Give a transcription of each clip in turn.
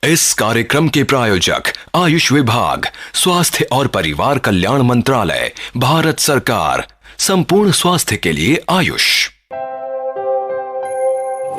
इस कार्यक्रम के प्रायोजक आयुष विभाग, स्वास्थ्य और परिवार कल्याण मंत्रालय, भारत सरकार। संपूर्ण स्वास्थ्य के लिए आयुष।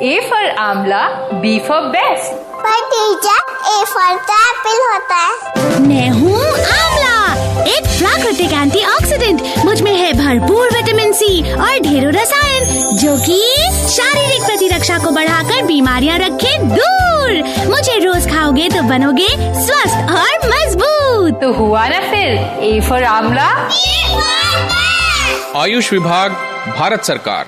A for आंवला, B for बेस्ट। पर टीचर, A for एप्पल होता है। मैं हूँ आंवला, एक प्राकृतिक एंटीऑक्सीडेंट। मुझ में है भरपूर विटामिन सी और ढेरों रसायन जो कि शारीरिक प्रतिरक्षा को बढ़ाकर बीमारियाँ रखे दूर। मुझे रोज खाओगे तो बनोगे स्वस्थ और मजबूत। तो हुआ ना फिर A for आंवला। आयुष विभाग, भारत सरकार।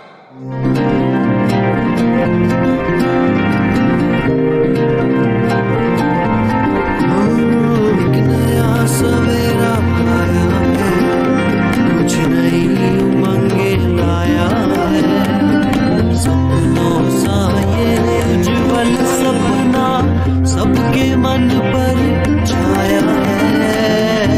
सबके मन पर छाया है।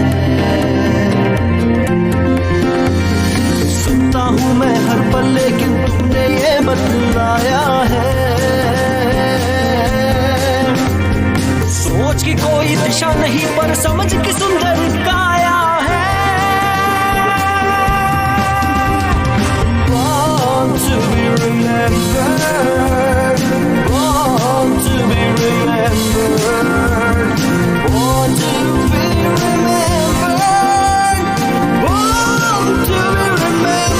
सुनता हूँ मैं हर पल, लेकिन तुमने ये बतलाया है। सोच की कोई दिशा नहीं, पर समझ की सुंदर काया है। Born to be remembered, born to be remembered, born to be remembered, born to be remembered।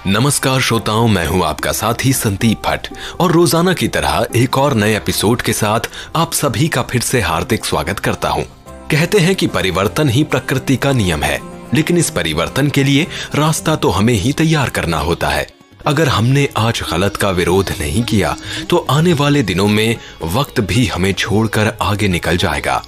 नमस्कार श्रोताओं, मैं हूं आपका साथी संदीप भट्ट और रोजाना की तरह एक और नए एपिसोड के साथ आप सभी का फिर से हार्दिक स्वागत करता हूं। कहते हैं कि परिवर्तन ही प्रकृति का नियम है, लेकिन इस परिवर्तन के लिए रास्ता तो हमें ही तैयार करना होता है। अगर हमने आज गलत का विरोध नहीं किया तो आने वाले दिनों में वक्त भी हमें छोड़कर आगे निकल जाएगा।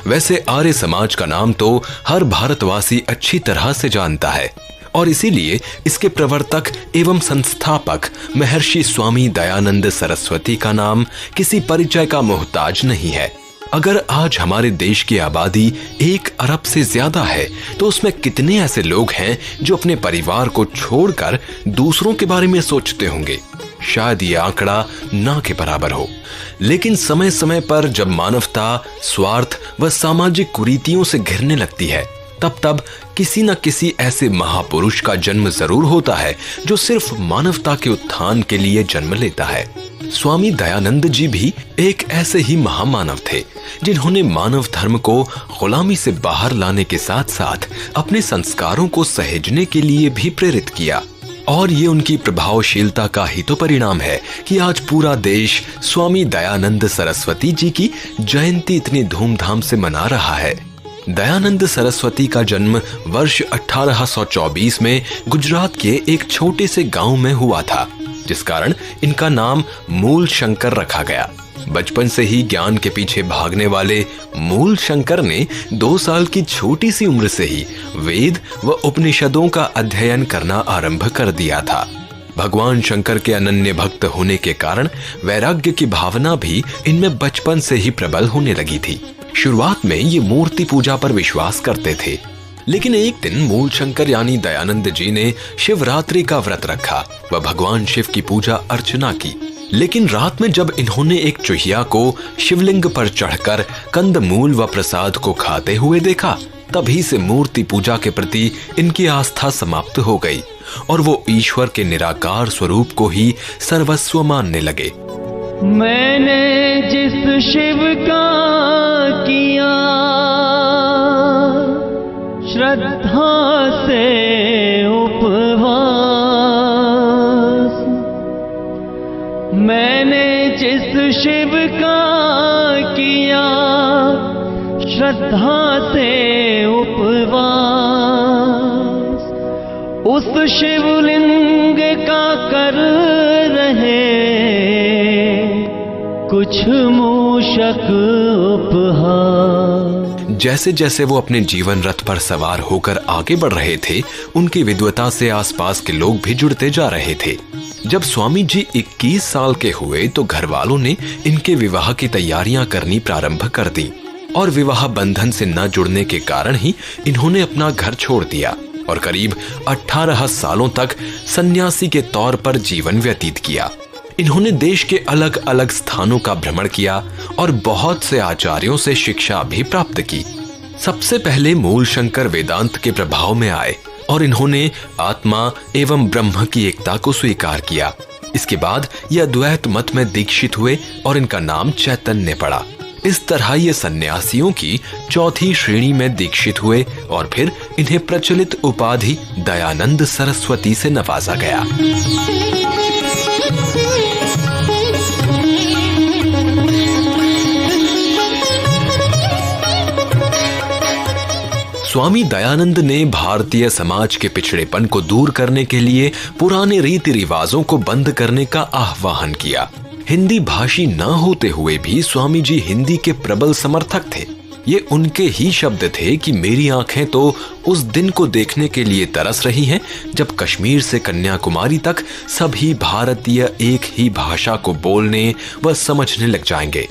वैसे आर्य समाज का नाम तो हर भारतवासी अच्छी तरह से जानता है और इसीलिए इसके प्रवर्तक एवं संस्थापक महर्षि स्वामी दयानंद सरस्वती का नाम किसी परिचय का मोहताज नहीं है। अगर आज हमारे देश की आबादी 1 अरब से ज्यादा है तो उसमें कितने ऐसे लोग हैं जो अपने परिवार को छोड़कर दूसरों के बारे में सोचते होंगे। शायद ये आंकड़ा ना के बराबर हो। लेकिन समय समय पर जब मानवता स्वार्थ व सामाजिक कुरीतियों से घिरने लगती है, तब किसी न किसी ऐसे महापुरुष का जन्म जरूर होता है जो सिर्फ मानवता के उत्थान के लिए जन्म लेता है। स्वामी दयानंद जी भी एक ऐसे ही महामानव थे जिन्होंने मानव धर्म को गुलामी से बाहर लाने के साथ साथ अपने संस्कारों को सहेजने के लिए भी प्रेरित किया। और ये उनकी प्रभावशीलता का ही तो परिणाम है कि आज पूरा देश स्वामी दयानंद सरस्वती जी की जयंती इतनी धूमधाम से मना रहा है। दयानंद सरस्वती का जन्म वर्ष 1824 में गुजरात के एक छोटे से गांव में हुआ था, जिस कारण इनका नाम मूल शंकर रखा गया। बचपन से ही ज्ञान के पीछे भागने वाले मूल शंकर ने 2 साल की छोटी सी उम्र से ही वेद व उपनिषदों का अध्ययन करना आरंभ कर दिया था। भगवान शंकर के अनन्य भक्त होने के कारण वैराग्य की भावना भी इनमें बचपन से ही प्रबल होने लगी थी। शुरुआत में ये मूर्ति पूजा पर विश्वास करते थे, लेकिन एक दिन मूल शंकर यानी दयानंद जी ने शिवरात्रि का व्रत रखा व भगवान शिव की पूजा अर्चना की। लेकिन रात में जब इन्होंने एक चूहिया को शिवलिंग पर चढ़कर कंदमूल व प्रसाद को खाते हुए देखा, तभी से मूर्ति पूजा के प्रति इनकी आस्था समाप्त हो गई और वो ईश्वर के निराकार स्वरूप को ही सर्वस्व मानने लगे। मैंने जिस शिव का किया श्रद्धा से उपवास, मैंने जिस शिव का किया श्रद्धा से उपवास, उस शिवलिंग का कर रहे कुछ मूषक उपहार। जैसे जैसे वो अपने जीवन रथ पर सवार होकर आगे बढ़ रहे थे, उनकी विद्वता से आसपास के लोग भी जुड़ते जा रहे थे। जब स्वामी जी 21 साल के हुए तो घर वालों ने इनके विवाह की तैयारियां करनी प्रारंभ कर दी और विवाह बंधन से न जुड़ने के कारण ही इन्होंने अपना घर छोड़ दिया और करीब 18 सालों तक सन्यासी के तौर पर जीवन व्यतीत किया। इन्होंने देश के अलग अलग स्थानों का भ्रमण किया और बहुत से आचार्यों से शिक्षा भी प्राप्त की। सबसे पहले मूल शंकर वेदांत के प्रभाव में आए और इन्होंने आत्मा एवं ब्रह्म की एकता को स्वीकार किया। इसके बाद ये अद्वैत मत में दीक्षित हुए और इनका नाम चैतन्य पड़ा। इस तरह ये सन्यासियों की चौथी श्रेणी में दीक्षित हुए और फिर इन्हें प्रचलित उपाधि दयानंद सरस्वती से नवाजा गया। स्वामी दयानंद ने भारतीय समाज के पिछड़ेपन को दूर करने के लिए पुराने रीति रिवाजों को बंद करने का आह्वान किया। हिंदी भाषी न होते हुए भी स्वामी जी हिंदी के प्रबल समर्थक थे। ये उनके ही शब्द थे कि मेरी आंखें तो उस दिन को देखने के लिए तरस रही हैं जब कश्मीर से कन्याकुमारी तक सभी भारतीय एक ही भाषा को बोलने व समझने लग जाएंगे।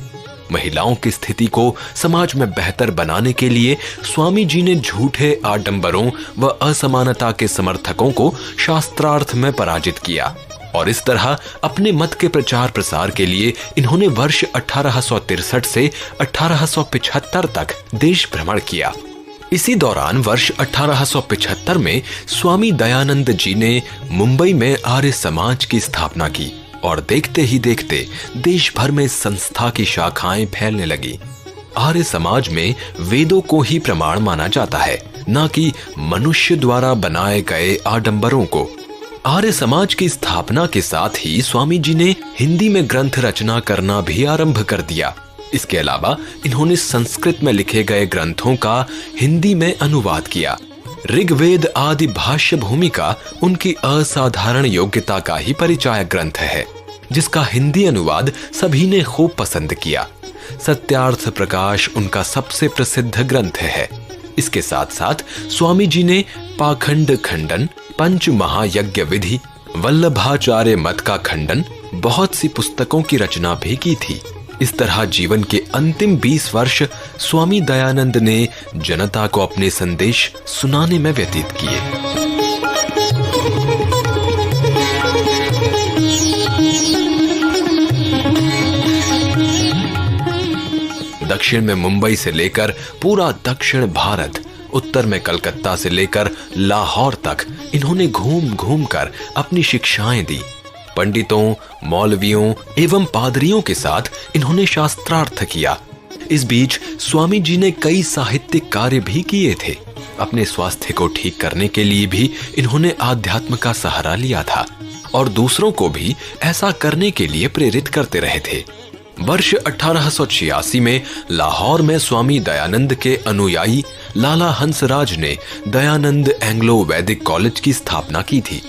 महिलाओं की स्थिति को समाज में बेहतर बनाने के लिए स्वामी जी ने झूठे आडंबरों व असमानता के समर्थकों को शास्त्रार्थ में पराजित किया और इस तरह अपने मत के प्रचार प्रसार के लिए इन्होंने वर्ष 1863 से 1875 तक देश भ्रमण किया। इसी दौरान वर्ष 1875 में स्वामी दयानंद जी ने मुंबई में आर्य समाज की स्थापना की और देखते ही देखते देश भर में संस्था की शाखाएं फैलने लगी। आर्य समाज में वेदों को ही प्रमाण माना जाता है, न कि मनुष्य द्वारा बनाए गए आडंबरों को। आर्य समाज की स्थापना के साथ ही स्वामी जी ने हिंदी में ग्रंथ रचना करना भी आरंभ कर दिया। इसके अलावा इन्होंने संस्कृत में लिखे गए ग्रंथों का हिंदी में अनुवाद किया। ऋग्वेद आदि भाष्य भूमिका उनकी असाधारण योग्यता का ही परिचायक ग्रंथ है, जिसका हिंदी अनुवाद सभी ने खूब पसंद किया। सत्यार्थ प्रकाश उनका सबसे प्रसिद्ध ग्रंथ है। इसके साथ साथ स्वामी जी ने पाखंड खंडन, पंच महायज्ञ विधि, वल्लभाचार्य मत का खंडन, बहुत सी पुस्तकों की रचना भी की थी। इस तरह जीवन के अंतिम 20 वर्ष स्वामी दयानंद ने जनता को अपने संदेश सुनाने में व्यतीत किए। दक्षिण में मुंबई से लेकर पूरा दक्षिण भारत, उत्तर में कलकत्ता से लेकर लाहौर तक इन्होंने घूम घूम कर अपनी शिक्षाएं दी। पंडितों, मौलवियों एवं पादरियों के साथ इन्होंने शास्त्रार्थ किया। इस बीच स्वामी जी ने कई साहित्यिक कार्य भी किए थे। अपने स्वास्थ्य को ठीक करने के लिए भी इन्होंने आध्यात्म का सहारा लिया था और दूसरों को भी ऐसा करने के लिए प्रेरित करते रहे थे। वर्ष 1886 में लाहौर में स्वामी दयानंद के अनुयायी लाला हंसराज ने दयानंद एंग्लो वैदिक कॉलेज की स्थापना की थी।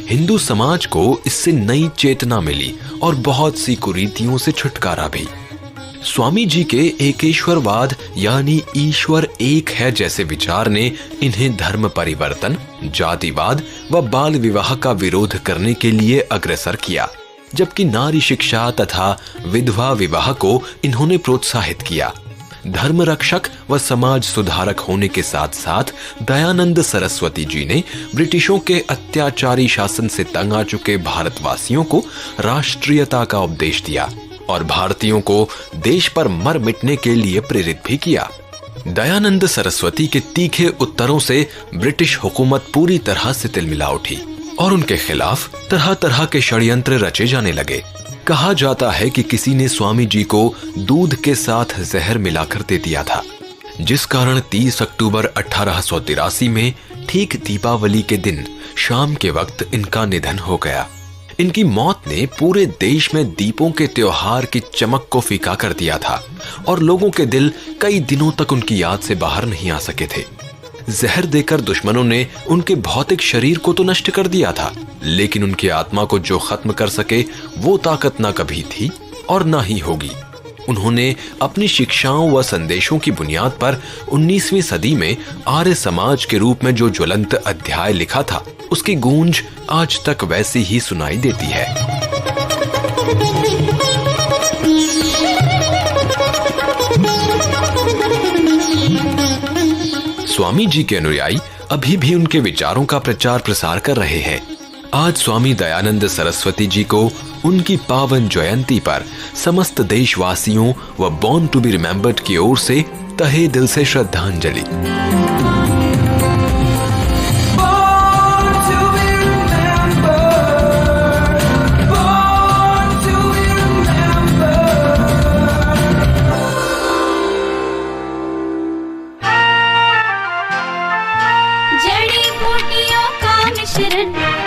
हिंदू समाज को इससे नई चेतना मिली और बहुत सी कुरीतियों से छुटकारा भी। स्वामी जी के एकेश्वरवाद यानी ईश्वर एक है जैसे विचार ने इन्हें धर्म परिवर्तन, जातिवाद व बाल विवाह का विरोध करने के लिए अग्रसर किया, जबकि नारी शिक्षा तथा विधवा विवाह को इन्होंने प्रोत्साहित किया। धर्म रक्षक व समाज सुधारक होने के साथ साथ दयानंद सरस्वती जी ने ब्रिटिशों के अत्याचारी शासन से तंग आ चुके भारतवासियों को राष्ट्रीयता का उपदेश दिया और भारतीयों को देश पर मर मिटने के लिए प्रेरित भी किया। दयानंद सरस्वती के तीखे उत्तरों से ब्रिटिश हुकूमत पूरी तरह से तिलमिला उठी और उनके खिलाफ तरह तरह के षड्यंत्र रचे जाने लगे। कहा जाता है कि किसी ने स्वामी जी को दूध के साथ जहर मिलाकर दे दिया था, जिस कारण 30 अक्टूबर 1883 में ठीक दीपावली के दिन शाम के वक्त इनका निधन हो गया। इनकी मौत ने पूरे देश में दीपों के त्योहार की चमक को फीका कर दिया था और लोगों के दिल कई दिनों तक उनकी याद से बाहर नहीं आ सके थे। जहर देकर दुश्मनों ने उनके भौतिक शरीर को तो नष्ट कर दिया था, लेकिन उनकी आत्मा को जो खत्म कर सके वो ताकत ना कभी थी और ना ही होगी। उन्होंने अपनी शिक्षाओं व संदेशों की बुनियाद पर 19वीं सदी में आर्य समाज के रूप में जो ज्वलंत अध्याय लिखा था, उसकी गूंज आज तक वैसी ही सुनाई देती है। स्वामी जी के अनुयायी अभी भी उनके विचारों का प्रचार प्रसार कर रहे हैं। आज स्वामी दयानंद सरस्वती जी को उनकी पावन जयंती पर समस्त देशवासियों व बॉर्न टू बी रिमेम्बर्ड की ओर से तहे दिल से श्रद्धांजलि।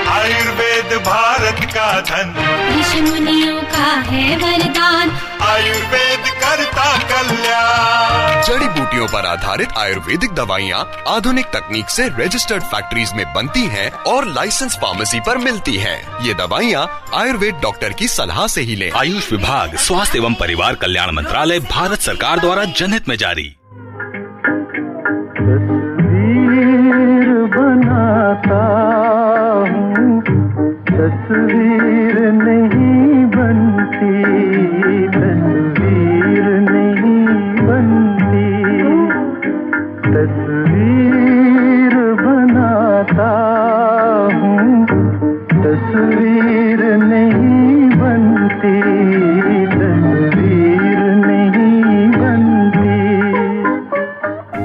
आयुर्वेद भारत का धन, ऋषि मुनियों का है वरदान, आयुर्वेद करता कल्याण। जड़ी बूटियों पर आधारित आयुर्वेदिक दवाइयाँ आधुनिक तकनीक से रजिस्टर्ड फैक्ट्रीज में बनती हैं और लाइसेंस फार्मेसी पर मिलती हैं। ये दवाइयाँ आयुर्वेद डॉक्टर की सलाह से ही लें। आयुष विभाग, स्वास्थ्य एवं परिवार कल्याण मंत्रालय, भारत सरकार द्वारा जनहित में जारी। तस्वीर नहीं बनती, तस्वीर नहीं बनती, तस्वीर बनाता हूँ, तस्वीर नहीं बनती, तस्वीर नहीं बनती।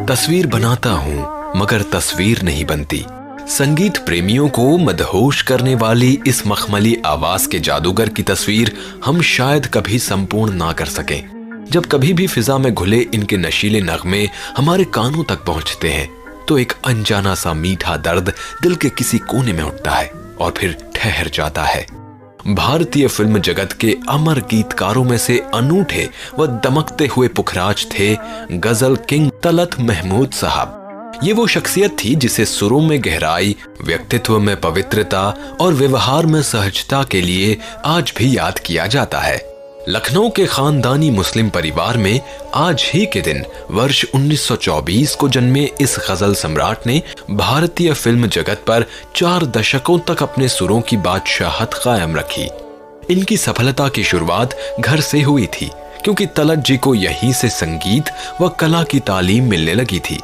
तस्वीर बनाता हूँ मगर तस्वीर नहीं बनती। संगीत प्रेमियों को मदहोश करने वाली इस मखमली आवाज के जादूगर की तस्वीर हम शायद कभी संपूर्ण ना कर सकें। जब कभी भी फिजा में घुले इनके नशीले नगमे हमारे कानों तक पहुंचते हैं तो एक अनजाना सा मीठा दर्द दिल के किसी कोने में उठता है और फिर ठहर जाता है। भारतीय फिल्म जगत के अमर गीतकारों में से अनूठे व दमकते हुए पुखराज थे गजल किंग तलत महमूद साहब। ये वो शख्सियत थी जिसे सुरों में गहराई, व्यक्तित्व में पवित्रता और व्यवहार में सहजता के लिए आज भी याद किया जाता है। लखनऊ के खानदानी मुस्लिम परिवार में आज ही के दिन वर्ष 1924 को जन्मे इस गजल सम्राट ने भारतीय फिल्म जगत पर 4 दशकों तक अपने सुरों की बादशाहत कायम रखी। इनकी सफलता की शुरुआत घर से हुई थी, क्योंकि तलत जी को यहीं से संगीत व कला की तालीम मिलने लगी थी।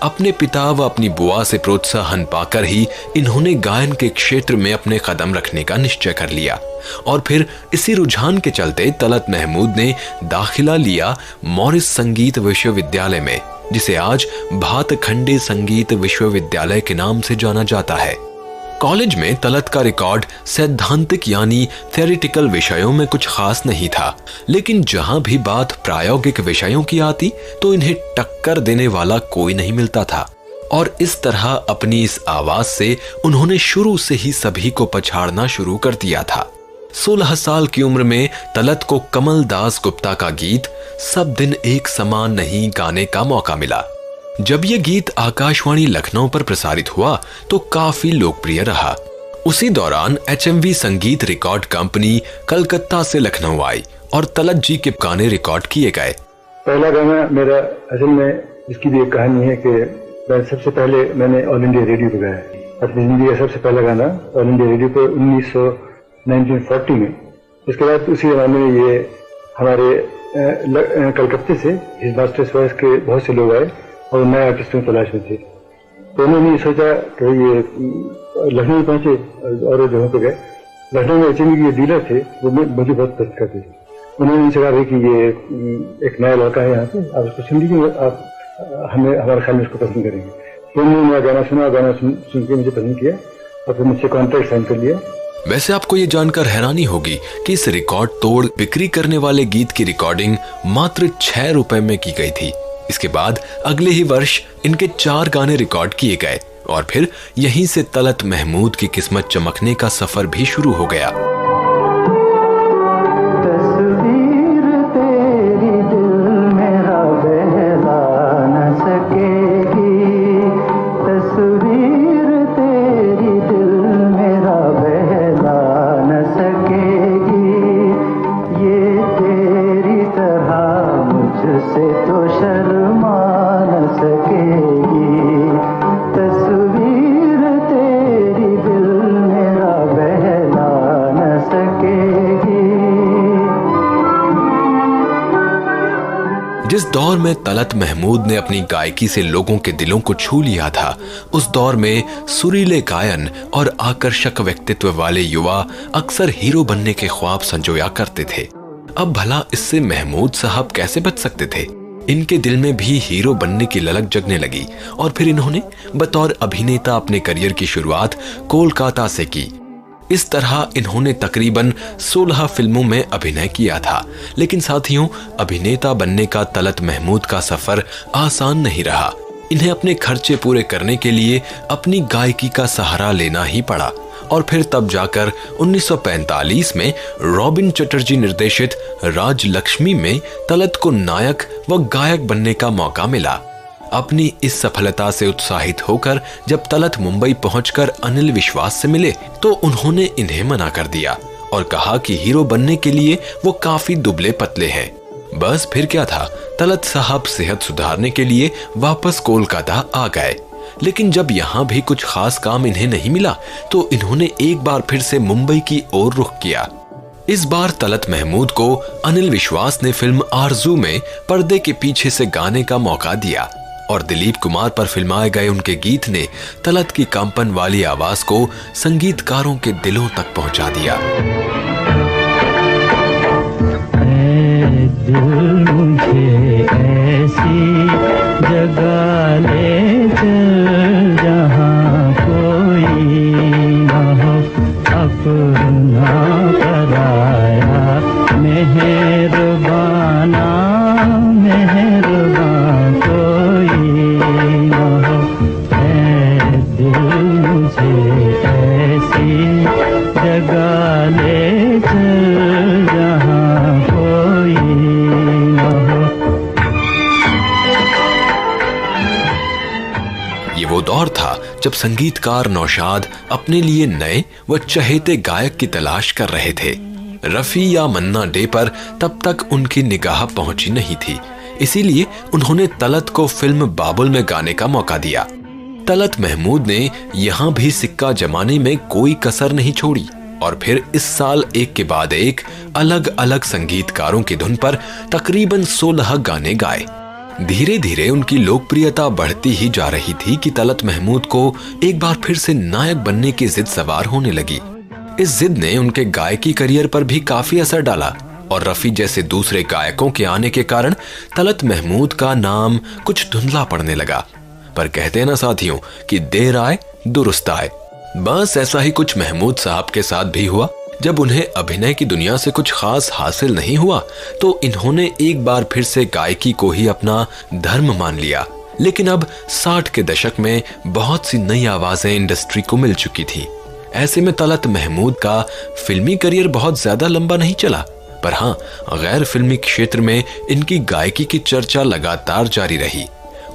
अपने पिता व अपनी बुआ से प्रोत्साहन पाकर ही इन्होंने गायन के क्षेत्र में अपने कदम रखने का निश्चय कर लिया और फिर इसी रुझान के चलते तलत महमूद ने दाखिला लिया मॉरिस संगीत विश्वविद्यालय में, जिसे आज भातखंडे संगीत विश्वविद्यालय के नाम से जाना जाता है। कॉलेज में तलत का रिकॉर्ड सैद्धांतिक यानी थ्योरेटिकल विषयों में कुछ खास नहीं था, लेकिन जहां भी बात प्रायोगिक विषयों की आती तो इन्हें टक्कर देने वाला कोई नहीं मिलता था। और इस तरह अपनी इस आवाज से उन्होंने शुरू से ही सभी को पछाड़ना शुरू कर दिया था। 16 साल की उम्र में तलत को कमल दास गुप्ता का गीत सब दिन एक समान नहीं गाने का मौका मिला। जब यह गीत आकाशवाणी लखनऊ पर प्रसारित हुआ तो काफी लोकप्रिय रहा। उसी दौरान HMV संगीत रिकॉर्ड कंपनी कलकत्ता से लखनऊ आई और तलत जी के गाने रिकॉर्ड किए गए। पहला गाना मेरा असल में इसकी भी एक कहानी है कि सबसे पहले मैंने ऑल इंडिया रेडियो पे गाया। अपनी जिंदगी का सबसे पहला गाना ऑल इंडिया रेडियो पे 1940 में। इसके बाद उसी जमाने में ये हमारे कलकत्ते से हिज मास्टर्स वॉइस के बहुत से लोग आए और नए आर्टिस्टों की तलाश में थे। तो उन्होंने ये सोचा कि ये लखनऊ पहुंचे और जगहों पे गए। लखनऊ में HMV के डीलर थे, वो मुझे बहुत पसंद करते थे। उन्होंने उनसे कहा कि ये एक नया लड़का है यहाँ पे, आप उसको सुन लीजिए, आप हमारे ख्याल में उसको पसंद करेंगे। तो उन्होंने मेरा गाना सुना, गाना सुन के मुझे पसंद किया और फिर मुझसे कॉन्ट्रैक्ट साइन कर लिया। वैसे आपको ये जानकर हैरानी होगी कि इस रिकॉर्ड तोड़ बिक्री करने वाले गीत की रिकॉर्डिंग मात्र 6 रुपए में की गई थी। इसके बाद अगले ही वर्ष इनके 4 गाने रिकॉर्ड किए गए और फिर यहीं से तलत महमूद की किस्मत चमकने का सफर भी शुरू हो गया। तस्वीर तेरी दिल मेरा बहला न जिस दौर में तलत महमूद ने अपनी गायकी से लोगों के दिलों को छू लिया था, उस दौर में सुरीले गायन और आकर्षक व्यक्तित्व वाले युवा अक्सर हीरो बनने के ख्वाब संजोया करते थे। अब भला इससे महमूद साहब कैसे बच सकते थे? इनके दिल में भी हीरो बनने की ललक जगने लगी और फिर इन्होंने बतौर अभिनेता अपने करियर की शुरुआत कोलकाता से की। इस तरह इन्होंने तकरीबन 16 फिल्मों में अभिनय किया था। लेकिन साथियों, अभिनेता बनने का तलत महमूद का सफर आसान नहीं रहा। इन्हें अपने खर्चे पूरे करने के लिए अपनी गायकी का सहारा लेना ही पड़ा और फिर तब जाकर 1945 में रॉबिन चटर्जी निर्देशित राजलक्ष्मी में तलत को नायक व गायक बनने का मौका मिला। अपनी इस सफलता से उत्साहित होकर जब तलत मुंबई पहुंचकर अनिल विश्वास से मिले तो उन्होंने इन्हें मना कर दिया और कहा कि हीरो बनने के लिए वो काफी दुबले पतले हैं। बस फिर क्या था, तलत साहब सेहत सुधारने के लिए वापस कोलकाता आ गए। लेकिन जब यहाँ भी कुछ खास काम इन्हें नहीं मिला तो इन्होंने एक बार फिर से मुंबई की ओर रुख किया। इस बार तलत महमूद को अनिल विश्वास ने फिल्म आरज़ू में पर्दे के पीछे से गाने का मौका दिया और दिलीप कुमार पर फिल्माए गए उनके गीत ने तलत की कंपन वाली आवाज को संगीतकारों के दिलों तक पहुंचा दिया। मुझे ऐसी जगह ले चल जहाँ कोई न हो अपना पराया, मेहरबाना मेहरबान कोई न हो। ऐ दिल मुझे ऐसी जगह ले चल जहाँ कोई न हो। ये वो दौर था जब संगीतकार नौशाद अपने लिए नए व चहेते गायक की तलाश कर रहे थे। रफी या मन्ना डे पर तब तक उनकी निगाह पहुंची नहीं थी, इसीलिए उन्होंने तलत को फिल्म बाबुल में गाने का मौका दिया। तलत महमूद ने यहां भी सिक्का जमाने में कोई कसर नहीं छोड़ी और फिर इस साल एक के बाद एक अलग अलग संगीतकारों की धुन पर तकरीबन 16 गाने गाए। धीरे धीरे उनकी लोकप्रियता बढ़ती ही जा रही थी कि तलत महमूद को एक बार फिर से नायक बनने की जिद सवार होने लगी। इस जिद ने उनके गायकी करियर पर भी काफी असर डाला और रफी जैसे दूसरे गायकों के आने के कारण तलत महमूद का नाम कुछ धुंधला पड़ने लगा। पर कहते हैं ना साथियों कि देर आए दुरुस्त आए। बस ऐसा ही कुछ महमूद साहब के साथ भी हुआ। जब उन्हें अभिनय की दुनिया से कुछ खास हासिल नहीं हुआ तो इन्होंने एक बार फिर से गायकी को ही अपना धर्म मान लिया। लेकिन अब 60 के दशक में बहुत सी नई आवाजें इंडस्ट्री को मिल चुकी थी। ऐसे में तलत महमूद का फिल्मी करियर बहुत ज्यादा लंबा नहीं चला, पर हाँ, गैर फिल्मी क्षेत्र में इनकी गायकी की चर्चा लगातार जारी रही।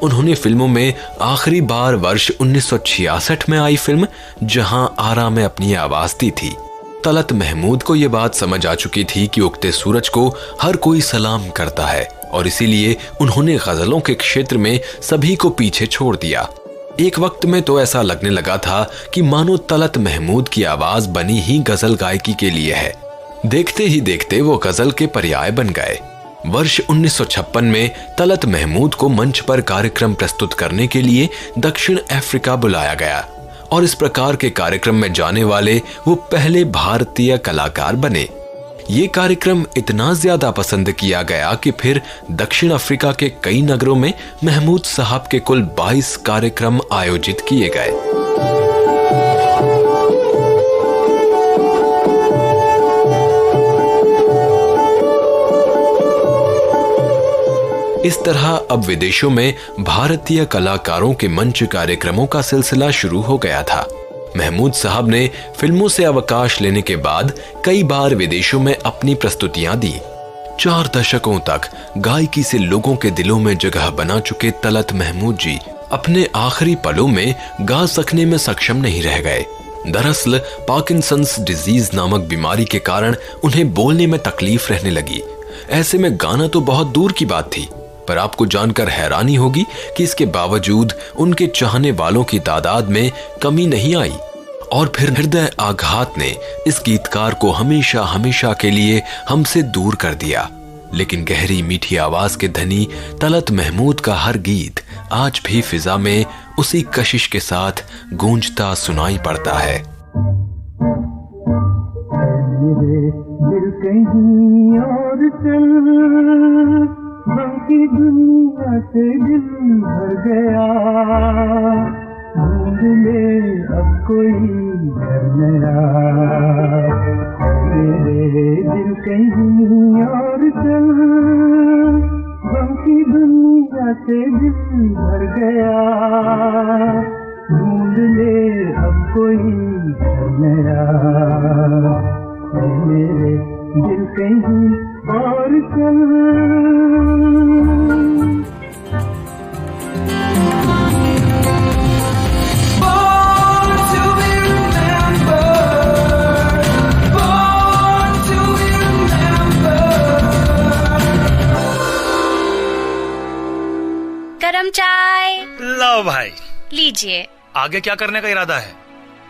उन्होंने फिल्मों में आखिरी बार वर्ष 1966 में आई फिल्म जहां आरा में अपनी आवाज दी थी। तलत महमूद को यह बात समझ आ चुकी थी कि उगते सूरज को हर कोई सलाम करता है और इसीलिए उन्होंने गजलों के क्षेत्र में सभी को पीछे छोड़ दिया। एक वक्त में तो ऐसा लगने लगा था कि मानो तलत महमूद की आवाज बनी ही गजल गायकी के लिए है। देखते ही देखते वो गजल के पर्याय बन गए। वर्ष 1956 में तलत महमूद को मंच पर कार्यक्रम प्रस्तुत करने के लिए दक्षिण अफ्रीका बुलाया गया और इस प्रकार के कार्यक्रम में जाने वाले वो पहले भारतीय कलाकार बने। ये कार्यक्रम इतना ज्यादा पसंद किया गया कि फिर दक्षिण अफ्रीका के कई नगरों में महमूद साहब के कुल 22 कार्यक्रम आयोजित किए गए। इस तरह अब विदेशों में भारतीय कलाकारों के मंच कार्यक्रमों का सिलसिला शुरू हो गया था। महमूद साहब ने फिल्मों से अवकाश लेने के बाद कई बार विदेशों में अपनी प्रस्तुतियां दी। 4 दशकों तक गायकी से लोगों के दिलों में जगह बना चुके तलत महमूद जी अपने आखिरी पलों में गा सकने में सक्षम नहीं रह गए। दरअसल पार्किंसंस डिजीज नामक बीमारी के कारण उन्हें बोलने में तकलीफ रहने लगी। ऐसे में गाना तो बहुत दूर की बात थी, पर आपको जानकर हैरानी होगी कि इसके बावजूद उनके चाहने वालों की तादाद में कमी नहीं आई और फिर हृदय आघात ने इस गीतकार को हमेशा हमेशा के लिए हमसे दूर कर दिया। लेकिन गहरी मीठी आवाज के धनी तलत महमूद का हर गीत आज भी फिजा में उसी कशिश के साथ गूंजता सुनाई पड़ता है। मेरे दिल कहीं और चल, बाकी दुनिया से दिल भर गया, ढूंढ ले अब कोई घर नया। मेरे दिल कहीं और चल, बाकी दुनिया से दिल भर गया, ढूंढ ले अब कोई घर नया। मेरे दिल कहीं और चल। गरम चाय लो भाई। लीजिए। आगे क्या करने का इरादा है?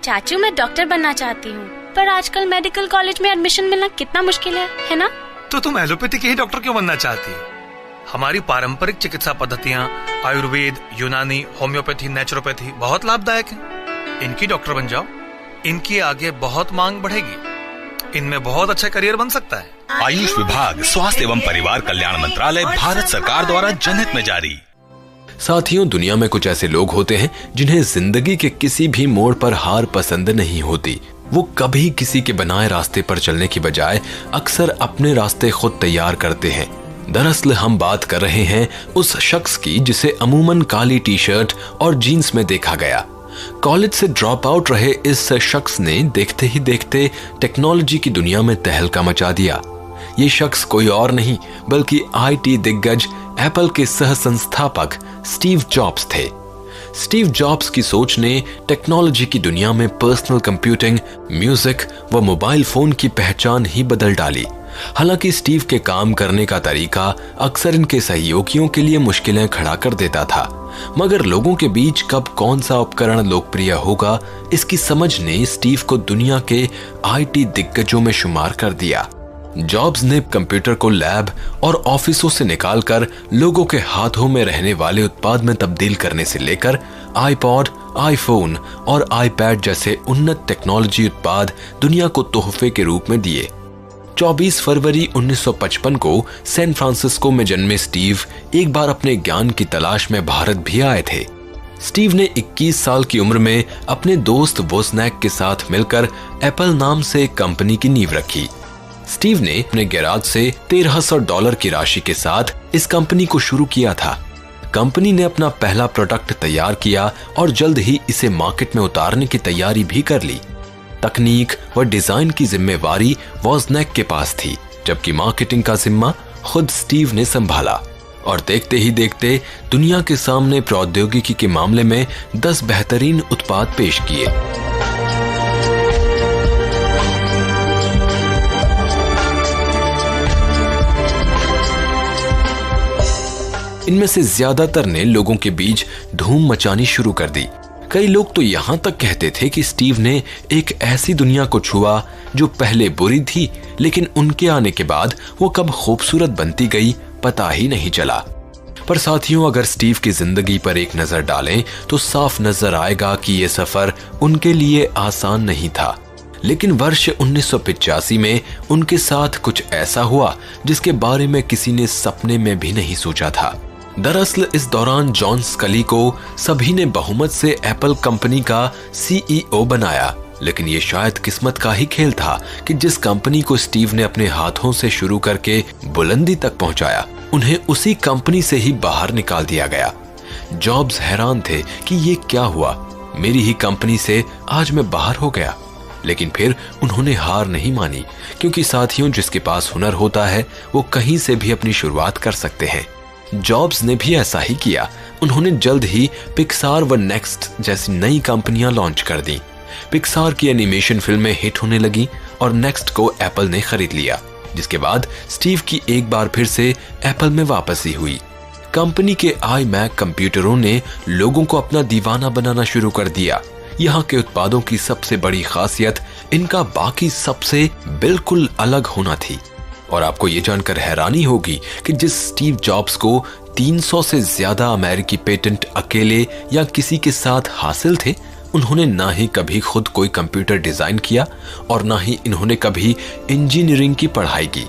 चाचू मैं डॉक्टर बनना चाहती हूँ, पर आजकल मेडिकल कॉलेज में एडमिशन मिलना कितना मुश्किल है ना? तो तुम एलोपैथी के ही डॉक्टर क्यों बनना चाहती है? हमारी पारंपरिक चिकित्सा पद्धतियाँ आयुर्वेद, यूनानी, होम्योपैथी, नेचुरोपैथी बहुत लाभदायक हैं। इनकी डॉक्टर बन जाओ, इनकी आगे बहुत मांग बढ़ेगी, इनमें बहुत अच्छा करियर बन सकता है। आयुष विभाग, स्वास्थ्य एवं परिवार कल्याण मंत्रालय, भारत सरकार द्वारा जनहित में जारी। साथियों, दुनिया में कुछ ऐसे लोग होते हैं जिन्हें जिंदगी के किसी भी मोड़ पर हार पसंद नहीं होती। वो कभी किसी के बनाए रास्ते पर चलने की बजाय अक्सर अपने रास्ते खुद तैयार करते हैं। दरअसल हम बात कर रहे हैं उस शख्स की जिसे अमूमन काली टी शर्ट और जीन्स में देखा गया। कॉलेज से ड्रॉप आउट रहे इस शख्स ने देखते ही देखते टेक्नोलॉजी की दुनिया में तहलका मचा दिया। ये शख्स कोई और नहीं बल्कि आईटी दिग्गज एप्पल के सह संस्थापक स्टीव जॉब्स थे। स्टीव जॉब्स की सोच ने टेक्नोलॉजी की दुनिया में पर्सनल कंप्यूटिंग, म्यूजिक व मोबाइल फोन की पहचान ही बदल डाली। हालांकि स्टीव के काम करने का तरीका अक्सर इनके सहयोगियों के लिए मुश्किलें खड़ा कर देता था, मगर लोगों के बीच कब कौन सा उपकरण लोकप्रिय होगा, इसकी समझ ने स्टीव को दुनिया के आईटी दिग्गजों में शुमार कर दिया। जॉब्स ने कंप्यूटर को लैब और ऑफिसों से निकालकर लोगों के हाथों में रहने वाले उत्पाद में तब्दील करने से लेकर आईपॉड, आईफोन और आईपैड जैसे उन्नत टेक्नोलॉजी उत्पाद दुनिया को तोहफे के रूप में दिए। 24 फरवरी 1955 को सैन फ्रांसिस्को में जन्मे स्टीव एक बार अपने ज्ञान की तलाश में भारत भी आए थे। स्टीव ने 21 साल की उम्र में अपने दोस्त वोजनैक के साथ मिलकर एप्पल नाम से एक कंपनी की नींव रखी। स्टीव ने अपने गैराज से $1300 की राशि के साथ इस कंपनी को शुरू किया था। कंपनी ने अपना पहला प्रोडक्ट तैयार किया और जल्द ही इसे मार्केट में उतारने की तैयारी भी कर ली। तकनीक व डिजाइन की जिम्मेवारी वोजनैक के पास थी, जबकि मार्केटिंग का जिम्मा खुद स्टीव ने संभाला। और देखते ही देखते दुनिया के सामने प्रौद्योगिकी के मामले में 10 बेहतरीन उत्पाद पेश किए। इनमें से ज्यादातर ने लोगों के बीच धूम मचानी शुरू कर दी। कई लोग तो यहां तक कहते थे कि स्टीव ने एक ऐसी दुनिया को छुआ जो पहले बुरी थी, लेकिन उनके आने के बाद वो कब खूबसूरत बनती गई पता ही नहीं चला। पर साथियों, अगर स्टीव की जिंदगी पर एक नजर डालें तो साफ नजर आएगा कि ये सफर उनके लिए आसान नहीं था। लेकिन वर्ष 1985 में उनके साथ कुछ ऐसा हुआ जिसके बारे में किसी ने सपने में भी नहीं सोचा था। दरअसल इस दौरान जॉन स्कली को सभी ने बहुमत से एप्पल कंपनी का सीईओ बनाया, लेकिन ये शायद किस्मत का ही खेल था कि जिस कंपनी को स्टीव ने अपने हाथों से शुरू करके बुलंदी तक पहुंचाया, उन्हें उसी कंपनी से ही बाहर निकाल दिया गया। जॉब्स हैरान थे कि ये क्या हुआ, मेरी ही कंपनी से आज मैं बाहर हो गया। लेकिन फिर उन्होंने हार नहीं मानी, क्योंकि साथियों, जिसके पास हुनर होता है वो कहीं से भी अपनी शुरुआत कर सकते हैं। जॉब्स ने भी ऐसा ही किया। उन्होंने जल्द ही पिक्सार व नेक्स्ट जैसी नई कंपनियां लॉन्च कर दी। पिक्सार की एनिमेशन फिल्में हिट होने लगी और नेक्स्ट को एप्पल ने खरीद लिया, जिसके बाद स्टीव की एक बार फिर से एप्पल में वापसी हुई। कंपनी के iMac कंप्यूटरों ने लोगों को अपना दीवाना बनाना शुरू कर दिया। यहाँ के उत्पादों की सबसे बड़ी खासियत इनका बाकी सबसे बिल्कुल अलग होना थी। और आपको ये जानकर हैरानी होगी कि जिस स्टीव जॉब्स को 300 से ज्यादा अमेरिकी पेटेंट अकेले या किसी के साथ हासिल थे, उन्होंने ना ही कभी खुद कोई कंप्यूटर डिजाइन किया और ना ही इन्होंने कभी इंजीनियरिंग की पढ़ाई की।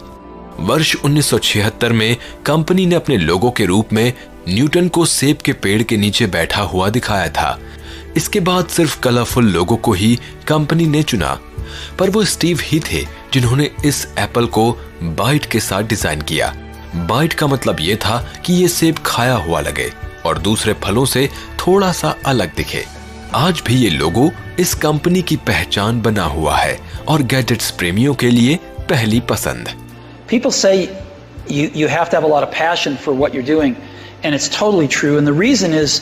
वर्ष 1976 में कंपनी ने अपने लोगो के रूप में न्यूटन को सेब के पेड़ के नीचे बैठा हुआ दिखाया था। इसके बाद सिर्फ कलरफुल लोगो को ही कंपनी ने चुना, पर वो स्टीव ही थे जिन्होंने इस एप्पल को बाइट के साथ डिजाइन किया। बाइट का मतलब ये था कि ये सेब खाया हुआ लगे और दूसरे फलों से थोड़ा सा अलग दिखे। आज भी ये लोगो इस कंपनी की पहचान बना हुआ है और गैजेट्स प्रेमियों के लिए पहली पसंद। People say you have to have a lot of passion for what you're doing, and it's totally true. And the reason is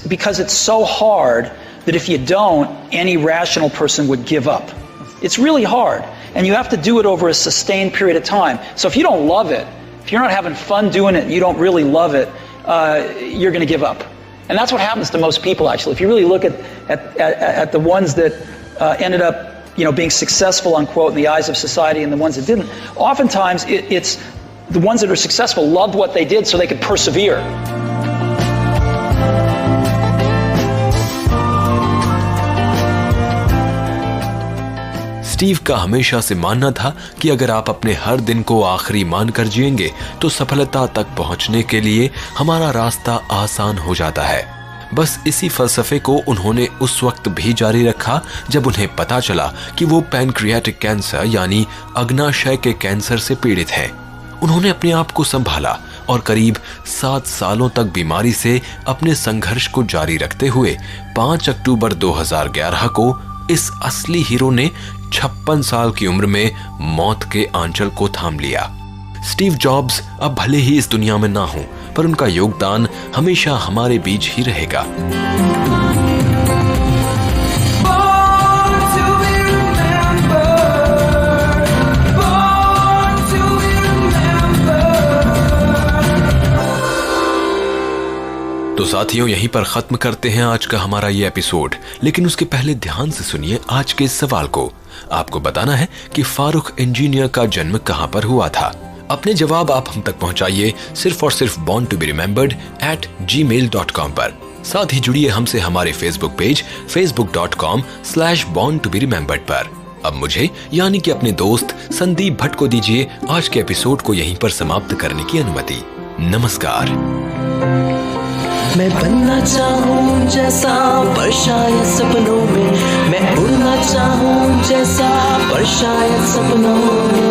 because it's so hard that if you don't, any rational person would give up. It's really hard, and you have to do it over a sustained period of time. So if you don't love it, if you're not having fun doing it, you don't really love it, you're going to give up. And that's what happens to most people, actually. If you really look at the ones that ended up, being successful, unquote, in the eyes of society, and the ones that didn't, oftentimes it's the ones that are successful loved what they did so they could persevere. Steve का हमेशा से मानना था कि अगर आप अपने हर दिन को आखिरी मानकर जिएंगे तो सफलता तक पहुंचने के लिए हमारा रास्ता आसान हो जाता है। बस इसी फलसफे को उन्होंने उस वक्त भी जारी रखा जब उन्हें पता चला कि वो पैनक्रियाटिक कैंसर यानी अग्नाशय के कैंसर से पीड़ित हैं। उन्होंने अपने आप को संभाला और करीब 7 सालों तक बीमारी से अपने संघर्ष को जारी रखते हुए 5 अक्टूबर 2011 को इस असली हीरो ने 56 साल की उम्र में मौत के आंचल को थाम लिया। स्टीव जॉब्स अब भले ही इस दुनिया में ना हो, पर उनका योगदान हमेशा हमारे बीच ही रहेगा। तो साथियों, यहीं पर खत्म करते हैं आज का हमारा ये एपिसोड, लेकिन उसके पहले ध्यान से सुनिए आज के इस सवाल को। आपको बताना है कि फारूक इंजीनियर का जन्म कहां पर हुआ था। अपने जवाब आप हम तक पहुंचाइए सिर्फ और सिर्फ born2be remembered@gmail.com पर। साथ ही जुड़िए हमसे हमारे फेसबुक पेज facebook.com/born2be remembered पर। अब मुझे यानी कि अपने दोस्त संदीप भट्ट को दीजिए आज के एपिसोड को यहीं पर समाप्त करने की अनुमति। नमस्कार। मैं बनना चाहूँ जैसा वर्षाए सपनों में, मैं उड़ना चाहूँ जैसा वर्षाए सपनों में।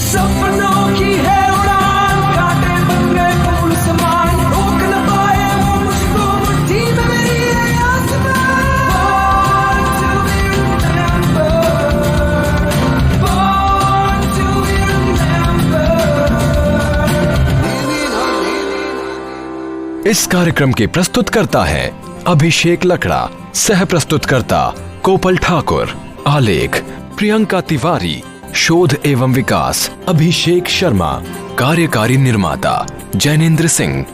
सपनों की है उड़ान, कांटे बन गए फूल समान, रोक न पाए वो मुझको मुट्ठी में मेरी आसमान। इस कार्यक्रम के प्रस्तुतकर्ता है अभिषेक लकड़ा, सह प्रस्तुतकर्ता कोपल ठाकुर, आलेख प्रियंका तिवारी, शोध एवं विकास अभिषेक शर्मा, कार्यकारी निर्माता जैनेन्द्र सिंह।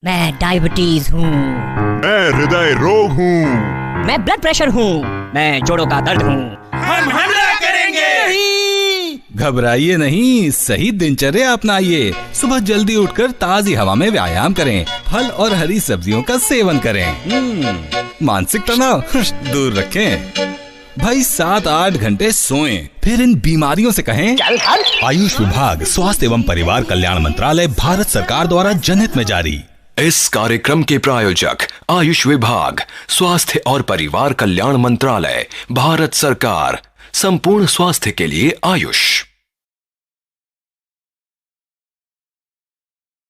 मैं डायबिटीज हूँ, मैं हृदय रोग हूँ, मैं ब्लड प्रेशर हूँ, मैं जोड़ों का दर्द हूँ। हम हमला करेंगे। घबराइए नहीं, सही दिनचर्या अपनाइए। सुबह जल्दी उठकर ताजी हवा में व्यायाम करें, फल और हरी सब्जियों का सेवन करें, मानसिक तनाव दूर रखें। भाई 7-8 घंटे सोएं, फिर इन बीमारियों से कहें आयुष विभाग, स्वास्थ्य एवं परिवार कल्याण मंत्रालय, भारत सरकार द्वारा जनहित में जारी। इस कार्यक्रम के प्रायोजक आयुष विभाग, स्वास्थ्य और परिवार कल्याण मंत्रालय, भारत सरकार। संपूर्ण स्वास्थ्य के लिए आयुष।